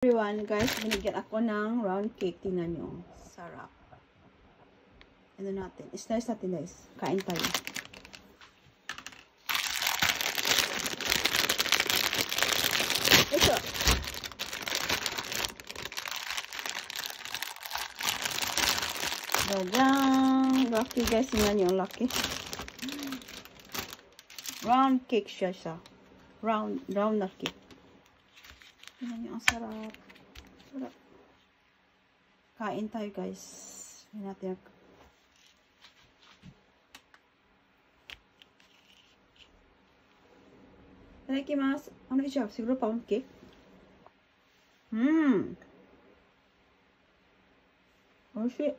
Everyone, guys, binigyan ako ng round cake. Tingnan nyo. Sarap. Ano natin? Slice natin, guys. Kain tayo. Ito. Dadang. Lucky, guys. Tingnan nyo. Lucky. Round cake siya. Round na cake. Tingnan nyo. Ang sarap. Sarap. Kain tayo, guys. Tingnan natin. Itadakimasu. Ano siya? Siguro pound cake. Oishii.